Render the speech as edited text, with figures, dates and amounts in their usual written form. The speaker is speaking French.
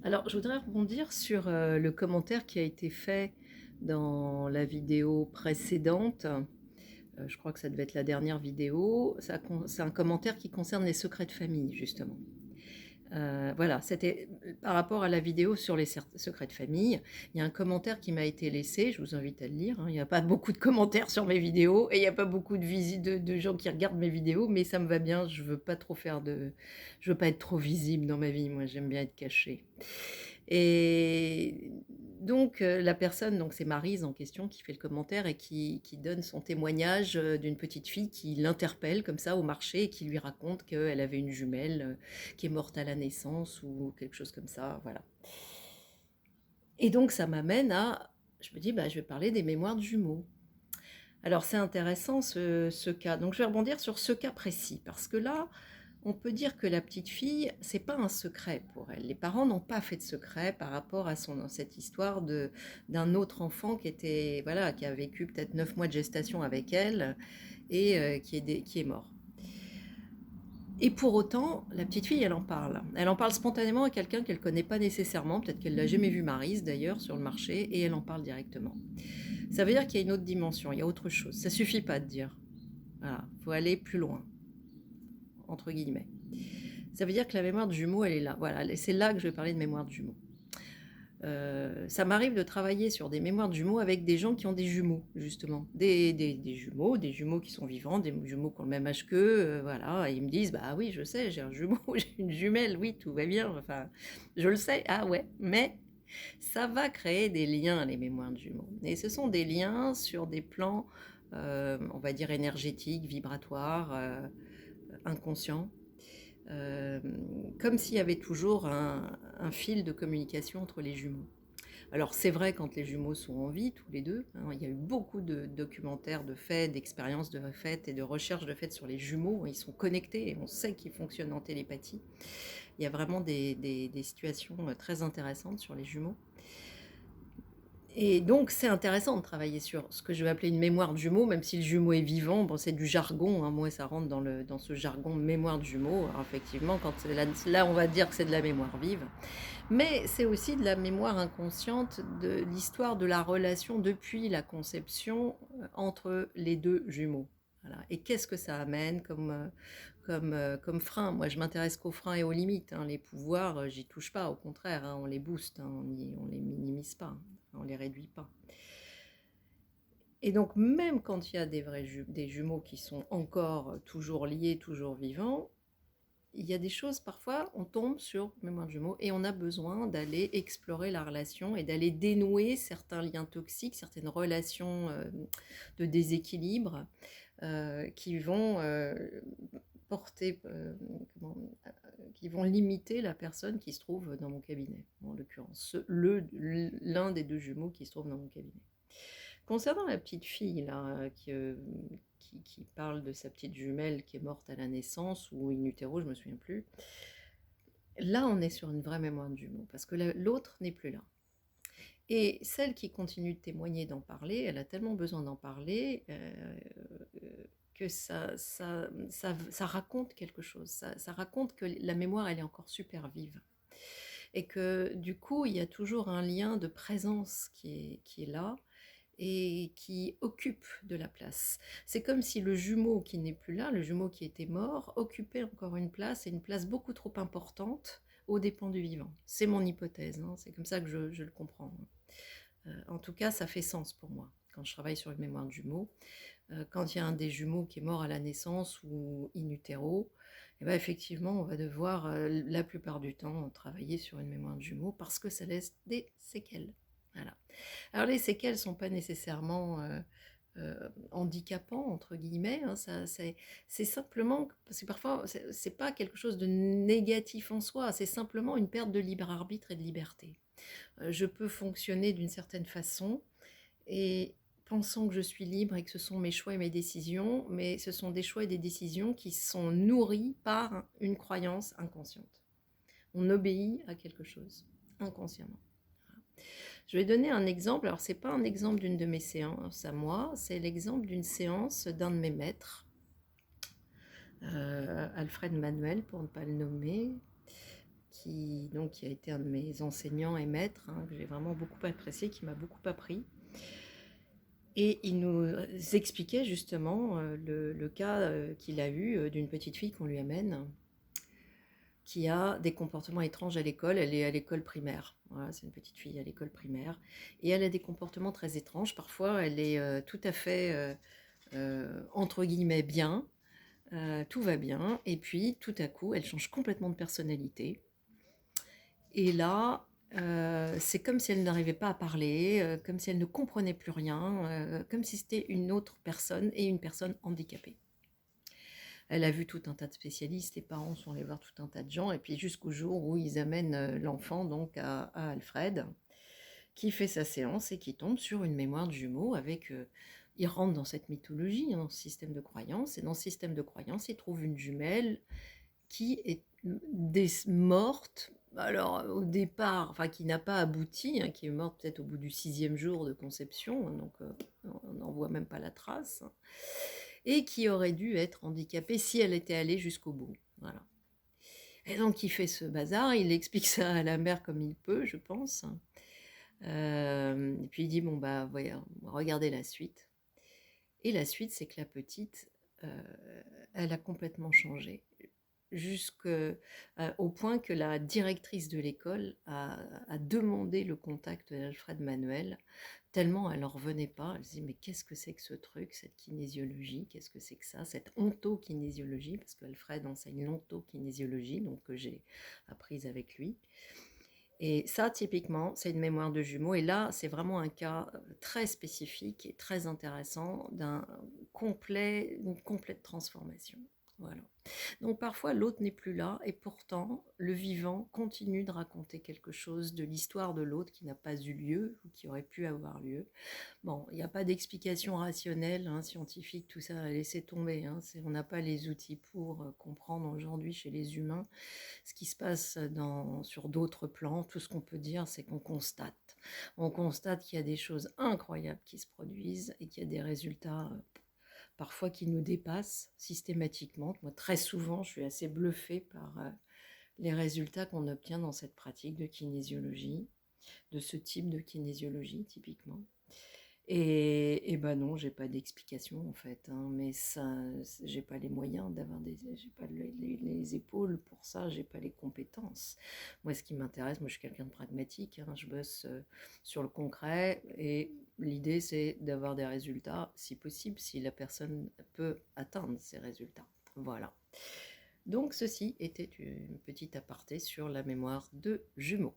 Alors, je voudrais rebondir sur le commentaire qui a été fait dans la vidéo précédente. Je crois que ça devait être la dernière vidéo. C'est un commentaire qui concerne les secrets de famille, justement. Voilà, c'était par rapport à la vidéo sur les secrets de famille. Il y a un commentaire qui m'a été laissé, je vous invite à le lire, hein. Il n'y a pas beaucoup de commentaires sur mes vidéos et il n'y a pas beaucoup de visites de gens qui regardent mes vidéos, mais ça me va bien, je veux pas trop je veux pas être trop visible dans ma vie, moi j'aime bien être cachée. Et donc la personne, donc c'est Maryse en question qui fait le commentaire et qui donne son témoignage d'une petite fille qui l'interpelle comme ça au marché et qui lui raconte qu'elle avait une jumelle qui est morte à la naissance ou quelque chose comme ça, voilà. Et donc ça m'amène à, je me dis, bah, je vais parler des mémoires de jumeaux. Alors c'est intéressant ce cas, donc je vais rebondir sur ce cas précis, parce que là, on peut dire que la petite fille, c'est pas un secret pour elle. Les parents n'ont pas fait de secret par rapport à cette histoire d'un autre enfant qui était, voilà, qui a vécu peut-être 9 mois de gestation avec elle et qui est mort. Et pour autant, la petite fille, elle en parle. Elle en parle spontanément à quelqu'un qu'elle connaît pas nécessairement, peut-être qu'elle l'a jamais vu Maryse d'ailleurs sur le marché, et elle en parle directement. Ça veut dire qu'il y a une autre dimension, il y a autre chose. Ça suffit pas de dire. Voilà, faut aller plus loin, entre guillemets. Ça veut dire que la mémoire de jumeaux, elle est là. Voilà, c'est là que je vais parler de mémoire de jumeaux. Ça m'arrive de travailler sur des mémoires de jumeaux avec des gens qui ont des jumeaux, justement. Des jumeaux qui sont vivants, des jumeaux qui ont le même âge qu'eux, voilà. Et ils me disent, bah oui, je sais, j'ai un jumeau, j'ai une jumelle, oui, tout va bien. Enfin, je le sais, ah ouais. Mais ça va créer des liens, les mémoires de jumeaux. Et ce sont des liens sur des plans, on va dire, énergétiques, vibratoires, inconscients. Euh, Comme s'il y avait toujours un fil de communication entre les jumeaux. Alors c'est vrai quand les jumeaux sont en vie, tous les deux, hein, il y a eu beaucoup de documentaires de faits, d'expériences de faits et de recherches de faits sur les jumeaux, ils sont connectés et on sait qu'ils fonctionnent en télépathie. Il y a vraiment des situations très intéressantes sur les jumeaux. Et donc, c'est intéressant de travailler sur ce que je vais appeler une mémoire de jumeaux, même si le jumeau est vivant. Bon, c'est du jargon, hein, moi, ça rentre dans ce jargon mémoire de jumeaux. Alors, effectivement, là, on va dire que c'est de la mémoire vive. Mais c'est aussi de la mémoire inconsciente de l'histoire de la relation depuis la conception entre les deux jumeaux. Voilà. Et qu'est-ce que ça amène comme frein? Moi, je m'intéresse qu'aux freins et aux limites, hein. Les pouvoirs, j'y touche pas, au contraire, hein, on les booste, hein, on les minimise pas, hein, on les réduit pas. Et donc, même quand il y a des jumeaux qui sont encore toujours liés, toujours vivants, il y a des choses, parfois, on tombe sur mémoire de jumeaux et on a besoin d'aller explorer la relation et d'aller dénouer certains liens toxiques, certaines relations de déséquilibre qui vont porter, qui vont limiter la personne qui se trouve dans mon cabinet, en l'occurrence, l'un des deux jumeaux qui se trouve dans mon cabinet. Concernant la petite fille là, qui parle de sa petite jumelle qui est morte à la naissance ou in utero, je me souviens plus. Là, on est sur une vraie mémoire de jumeaux parce que l'autre n'est plus là. Et celle qui continue de témoigner, d'en parler, elle a tellement besoin d'en parler que ça raconte quelque chose. Ça raconte que la mémoire, elle est encore super vive. Et que du coup, il y a toujours un lien de présence qui est là et qui occupe de la place. C'est comme si le jumeau qui n'est plus là, le jumeau qui était mort, occupait encore une place, et une place beaucoup trop importante aux dépens du vivant. C'est mon hypothèse, hein, c'est comme ça que je le comprends. En tout cas, ça fait sens pour moi quand je travaille sur une mémoire de jumeaux. Quand il y a un des jumeaux qui est mort à la naissance ou in utero, eh ben effectivement, on va devoir la plupart du temps travailler sur une mémoire de jumeaux parce que ça laisse des séquelles. Voilà. Alors les séquelles ne sont pas nécessairement handicapants, entre guillemets, hein, c'est simplement, parce que parfois c'est pas quelque chose de négatif en soi, c'est simplement une perte de libre arbitre et de liberté. Je peux fonctionner d'une certaine façon et pensant que je suis libre et que ce sont mes choix et mes décisions, mais ce sont des choix et des décisions qui sont nourris par une croyance inconsciente. On obéit à quelque chose, inconsciemment. Je vais donner un exemple, alors c'est pas un exemple d'une de mes séances à moi, c'est l'exemple d'une séance d'un de mes maîtres, Alfred Manuel pour ne pas le nommer, qui a été un de mes enseignants et maîtres, hein, que j'ai vraiment beaucoup apprécié, qui m'a beaucoup appris. Et il nous expliquait justement le cas qu'il a eu d'une petite fille qu'on lui amène, qui a des comportements étranges à l'école. Elle est à l'école primaire. Voilà, c'est une petite fille à l'école primaire. Et elle a des comportements très étranges. Parfois, elle est tout à fait, entre guillemets, bien. Tout va bien. Et puis, tout à coup, elle change complètement de personnalité. Et là, c'est comme si elle n'arrivait pas à parler, comme si elle ne comprenait plus rien, comme si c'était une autre personne et une personne handicapée. Elle a vu tout un tas de spécialistes, les parents sont allés voir tout un tas de gens, et puis jusqu'au jour où ils amènent l'enfant donc à Alfred, qui fait sa séance et qui tombe sur une mémoire de jumeaux avec... il rentre dans cette mythologie, dans ce système de croyance, et dans ce système de croyance, il trouve une jumelle qui est morte, alors au départ, enfin qui n'a pas abouti, hein, qui est morte peut-être au bout du 6e jour de conception, hein, donc on n'en voit même pas la trace, hein, et qui aurait dû être handicapée si elle était allée jusqu'au bout. Voilà. Et donc il fait ce bazar, il explique ça à la mère comme il peut, je pense. Et puis il dit, bon bah voyons, regardez la suite. Et la suite, c'est que la petite, elle a complètement changé jusqu'au point que la directrice de l'école a demandé le contact d'Alfred Manuel, tellement elle n'en revenait pas. Elle se dit, mais qu'est-ce que c'est que ce truc, cette kinésiologie, qu'est-ce que c'est que ça, cette ontokinésiologie, parce qu'Alfred enseigne l'ontokinésiologie, donc que j'ai apprise avec lui. Et ça, typiquement, c'est une mémoire de jumeaux. Et là, c'est vraiment un cas très spécifique et très intéressant d'une complète transformation. Voilà. Donc parfois l'autre n'est plus là et pourtant le vivant continue de raconter quelque chose de l'histoire de l'autre qui n'a pas eu lieu ou qui aurait pu avoir lieu. Bon, il n'y a pas d'explication rationnelle, hein, scientifique, tout ça, laissez tomber. Hein, on n'a pas les outils pour comprendre aujourd'hui chez les humains ce qui se passe sur d'autres plans. Tout ce qu'on peut dire, c'est qu'on constate. On constate qu'il y a des choses incroyables qui se produisent et qu'il y a des résultats parfois qui nous dépassent systématiquement. Moi, très souvent, je suis assez bluffée par les résultats qu'on obtient dans cette pratique de kinésiologie, de ce type de kinésiologie typiquement. Et ben non, j'ai pas d'explication en fait, hein, mais ça, j'ai pas les moyens j'ai pas les épaules pour ça, j'ai pas les compétences. Moi, ce qui m'intéresse, moi je suis quelqu'un de pragmatique, hein, je bosse sur le concret et l'idée c'est d'avoir des résultats si possible, si la personne peut atteindre ces résultats. Voilà. Donc ceci était une petite aparté sur la mémoire de jumeaux.